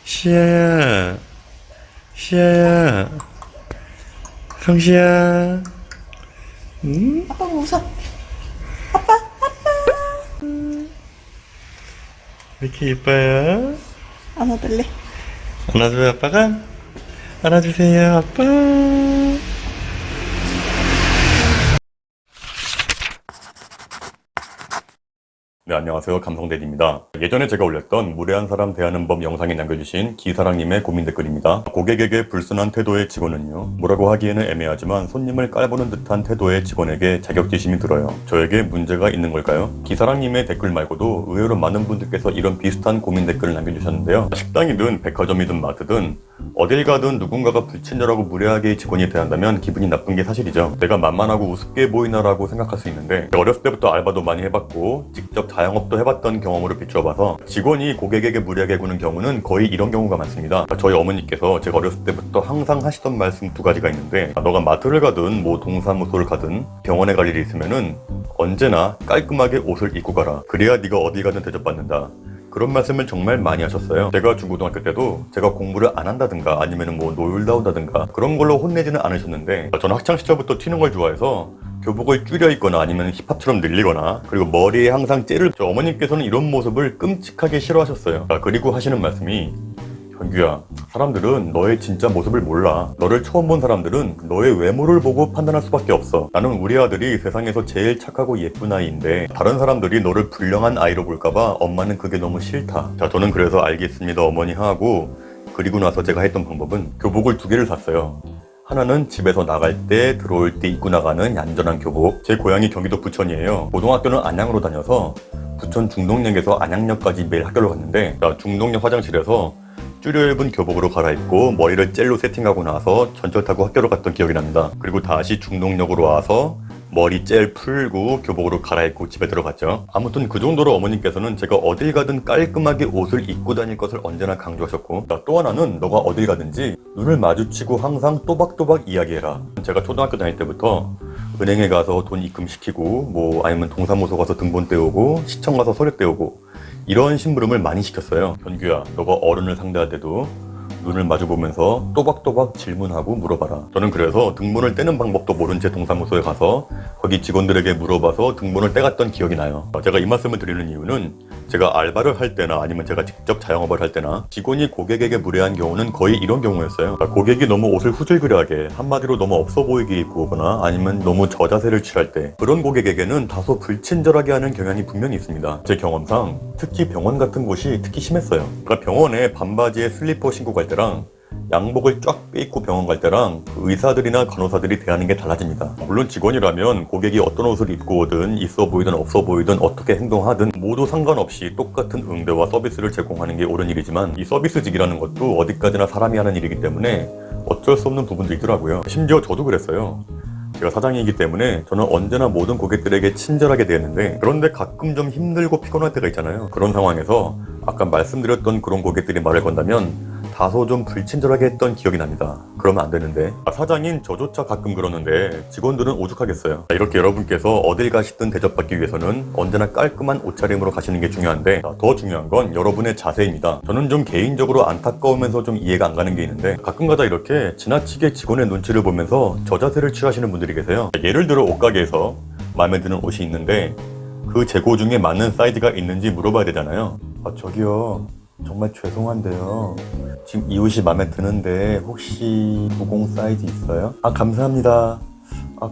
시아야, 시아야, 성시야. 응? 아빠 웃어. 왜 이렇게 예뻐요? 안아달래. 안아줘요, 아빠가? 안아주세요, 아빠. 네, 안녕하세요. 감성대디입니다. 예전에 제가 올렸던 무례한 사람 대하는 법 영상에 남겨주신 기사랑님의 고민 댓글입니다. 고객에게 불순한 태도의 직원은요, 뭐라고 하기에는 애매하지만 손님을 깔보는 듯한 태도의 직원에게 자격지심이 들어요. 저에게 문제가 있는 걸까요? 기사랑님의 댓글 말고도 의외로 많은 분들께서 이런 비슷한 고민 댓글을 남겨주셨는데요. 식당이든 백화점이든 마트든 어딜 가든 누군가가 불친절하고 무례하게 직원이 대한다면 기분이 나쁜 게 사실이죠. 내가 만만하고 우습게 보이나라고 생각할 수 있는데, 어렸을 때부터 알바도 많이 해봤고 직접 자영업도 해봤던 경험으로 비추어봐서 직원이 고객에게 무례하게 구는 경우는 거의 이런 경우가 많습니다. 저희 어머니께서 제가 어렸을 때부터 항상 하시던 말씀 두 가지가 있는데, 너가 마트를 가든 뭐 동사무소를 가든 병원에 갈 일이 있으면은 언제나 깔끔하게 옷을 입고 가라. 그래야 네가 어디 가든 대접받는다. 그런 말씀을 정말 많이 하셨어요. 제가 중고등학교 때도 제가 공부를 안 한다든가 아니면 뭐 놀다 온다든가 그런 걸로 혼내지는 않으셨는데, 저는 학창시절부터 튀는 걸 좋아해서 교복을 줄여 입거나 아니면 힙합처럼 늘리거나, 그리고 머리에 항상 젤을, 저 어머님께서는 이런 모습을 끔찍하게 싫어하셨어요. 그리고 하시는 말씀이, 현규야, 사람들은 너의 진짜 모습을 몰라. 너를 처음 본 사람들은 너의 외모를 보고 판단할 수밖에 없어. 나는 우리 아들이 세상에서 제일 착하고 예쁜 아이인데 다른 사람들이 너를 불량한 아이로 볼까봐 엄마는 그게 너무 싫다. 자, 저는 그래서 알겠습니다 어머니 하고, 그리고 나서 제가 했던 방법은 교복을 두 개를 샀어요. 하나는 집에서 나갈 때 들어올 때 입고 나가는 얌전한 교복. 제 고향이 경기도 부천이에요. 고등학교는 안양으로 다녀서 부천 중동역에서 안양역까지 매일 학교를 갔는데, 중동역 화장실에서 줄여 입은 교복으로 갈아입고 머리를 젤로 세팅하고 나서 전철 타고 학교로 갔던 기억이 납니다. 그리고 다시 중동역으로 와서 머리 젤 풀고 교복으로 갈아입고 집에 들어갔죠. 아무튼 그 정도로 어머님께서는 제가 어딜 가든 깔끔하게 옷을 입고 다닐 것을 언제나 강조하셨고, 또 하나는 너가 어딜 가든지 눈을 마주치고 항상 또박또박 이야기해라. 제가 초등학교 다닐 때부터 은행에 가서 돈 입금시키고 뭐 아니면 동사무소 가서 등본 떼우고 시청 가서 서류 떼우고 이런 심부름을 많이 시켰어요. 현규야, 너가 어른을 상대할 때도 눈을 마주보면서 또박또박 질문하고 물어봐라. 저는 그래서 등본을 떼는 방법도 모른 채 동사무소에 가서 거기 직원들에게 물어봐서 등본을 떼갔던 기억이 나요. 제가 이 말씀을 드리는 이유는, 제가 알바를 할 때나 아니면 제가 직접 자영업을 할 때나 직원이 고객에게 무례한 경우는 거의 이런 경우였어요. 고객이 너무 옷을 후줄그레하게, 한마디로 너무 없어 보이게 입고 오거나 아니면 너무 저자세를 취할 때, 그런 고객에게는 다소 불친절하게 하는 경향이 분명히 있습니다. 제 경험상 특히 병원 같은 곳이 특히 심했어요. 그러니까 병원에 반바지에 슬리퍼 신고 갈 때랑 양복을 쫙 빼입고 병원 갈 때랑 그 의사들이나 간호사들이 대하는 게 달라집니다. 물론 직원이라면 고객이 어떤 옷을 입고 오든 있어 보이든 없어 보이든 어떻게 행동하든 모두 상관없이 똑같은 응대와 서비스를 제공하는 게 옳은 일이지만, 이 서비스직이라는 것도 어디까지나 사람이 하는 일이기 때문에 어쩔 수 없는 부분도 있더라고요. 심지어 저도 그랬어요. 제가 사장이기 때문에 저는 언제나 모든 고객들에게 친절하게 대했는데, 그런데 가끔 좀 힘들고 피곤할 때가 있잖아요. 그런 상황에서 아까 말씀드렸던 그런 고객들이 말을 건다면 다소 좀 불친절하게 했던 기억이 납니다. 그러면 안 되는데, 사장인 저조차 가끔 그러는데 직원들은 오죽하겠어요. 이렇게 여러분께서 어딜 가시든 대접받기 위해서는 언제나 깔끔한 옷차림으로 가시는 게 중요한데, 더 중요한 건 여러분의 자세입니다. 저는 좀 개인적으로 안타까우면서 좀 이해가 안 가는 게 있는데, 가끔가다 이렇게 지나치게 직원의 눈치를 보면서 저자세를 취하시는 분들이 계세요. 예를 들어 옷가게에서 마음에 드는 옷이 있는데 그 재고 중에 맞는 사이즈가 있는지 물어봐야 되잖아요. 저기요, 정말 죄송한데요, 지금 이 옷이 마음에 드는데 혹시 90 사이즈 있어요? 감사합니다.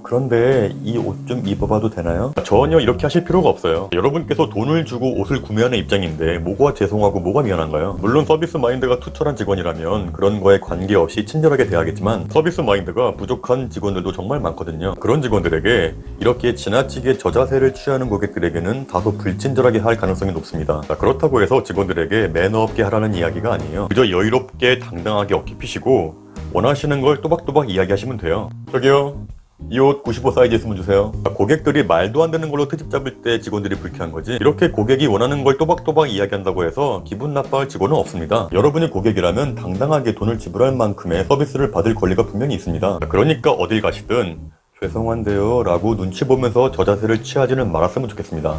그런데 이 옷 좀 입어봐도 되나요? 전혀 이렇게 하실 필요가 없어요. 여러분께서 돈을 주고 옷을 구매하는 입장인데 뭐가 죄송하고 뭐가 미안한가요? 물론 서비스 마인드가 투철한 직원이라면 그런 거에 관계없이 친절하게 대하겠지만, 서비스 마인드가 부족한 직원들도 정말 많거든요. 그런 직원들에게 이렇게 지나치게 저자세를 취하는 고객들에게는 다소 불친절하게 할 가능성이 높습니다. 그렇다고 해서 직원들에게 매너 없게 하라는 이야기가 아니에요. 그저 여유롭게 당당하게 어깨 피시고 원하시는 걸 또박또박 이야기하시면 돼요. 저기요, 이 옷 95 사이즈 있으면 주세요. 고객들이 말도 안 되는 걸로 트집 잡을 때 직원들이 불쾌한 거지, 이렇게 고객이 원하는 걸 또박또박 이야기한다고 해서 기분 나빠할 직원은 없습니다. 여러분이 고객이라면 당당하게 돈을 지불할 만큼의 서비스를 받을 권리가 분명히 있습니다. 그러니까 어딜 가시든 죄송한데요 라고 눈치 보면서 저자세를 취하지는 말았으면 좋겠습니다.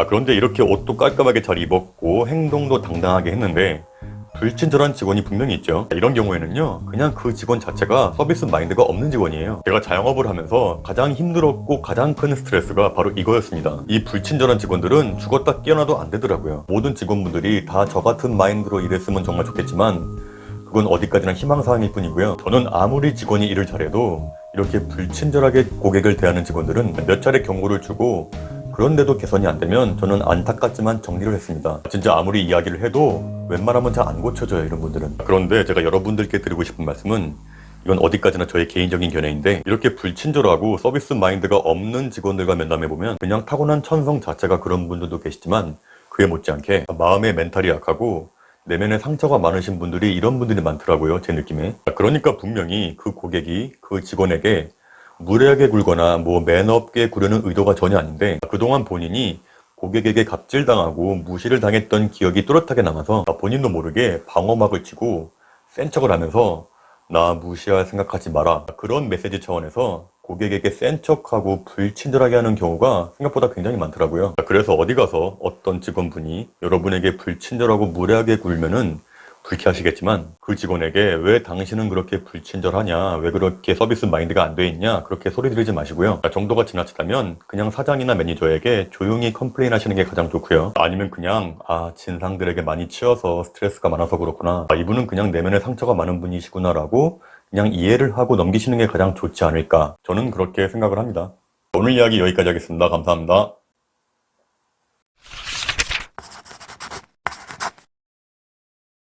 그런데 이렇게 옷도 깔끔하게 잘 입었고 행동도 당당하게 했는데 불친절한 직원이 분명히 있죠. 이런 경우에는요, 그냥 그 직원 자체가 서비스 마인드가 없는 직원이에요. 제가 자영업을 하면서 가장 힘들었고 가장 큰 스트레스가 바로 이거였습니다. 이 불친절한 직원들은 죽었다 깨어나도 안 되더라고요. 모든 직원분들이 다 저 같은 마인드로 일했으면 정말 좋겠지만 그건 어디까지나 희망사항일 뿐이고요. 저는 아무리 직원이 일을 잘해도 이렇게 불친절하게 고객을 대하는 직원들은 몇 차례 경고를 주고 그런데도 개선이 안 되면 저는 안타깝지만 정리를 했습니다. 진짜 아무리 이야기를 해도 웬만하면 잘 안 고쳐져요, 이런 분들은. 그런데 제가 여러분들께 드리고 싶은 말씀은 이건 어디까지나 저의 개인적인 견해인데 이렇게 불친절하고 서비스 마인드가 없는 직원들과 면담해보면 그냥 타고난 천성 자체가 그런 분들도 계시지만 그에 못지않게 마음의 멘탈이 약하고 내면에 상처가 많으신 분들이 이런 분들이 많더라고요, 제 느낌에. 그러니까 분명히 그 고객이 그 직원에게 무례하게 굴거나 매너 없게 구려는 의도가 전혀 아닌데 그동안 본인이 고객에게 갑질당하고 무시를 당했던 기억이 또렷하게 남아서 본인도 모르게 방어막을 치고 센 척을 하면서 나 무시할 생각하지 마라, 그런 메시지 차원에서 고객에게 센 척하고 불친절하게 하는 경우가 생각보다 굉장히 많더라고요. 그래서 어디 가서 어떤 직원분이 여러분에게 불친절하고 무례하게 굴면은 불쾌하시겠지만 그 직원에게 왜 당신은 그렇게 불친절하냐, 왜 그렇게 서비스 마인드가 안 돼 있냐, 그렇게 소리 지르지 마시고요. 정도가 지나치다면 그냥 사장이나 매니저에게 조용히 컴플레인 하시는 게 가장 좋고요. 아니면 그냥 진상들에게 많이 치여서 스트레스가 많아서 그렇구나, 이분은 그냥 내면에 상처가 많은 분이시구나 라고 그냥 이해를 하고 넘기시는 게 가장 좋지 않을까, 저는 그렇게 생각을 합니다. 오늘 이야기 여기까지 하겠습니다. 감사합니다.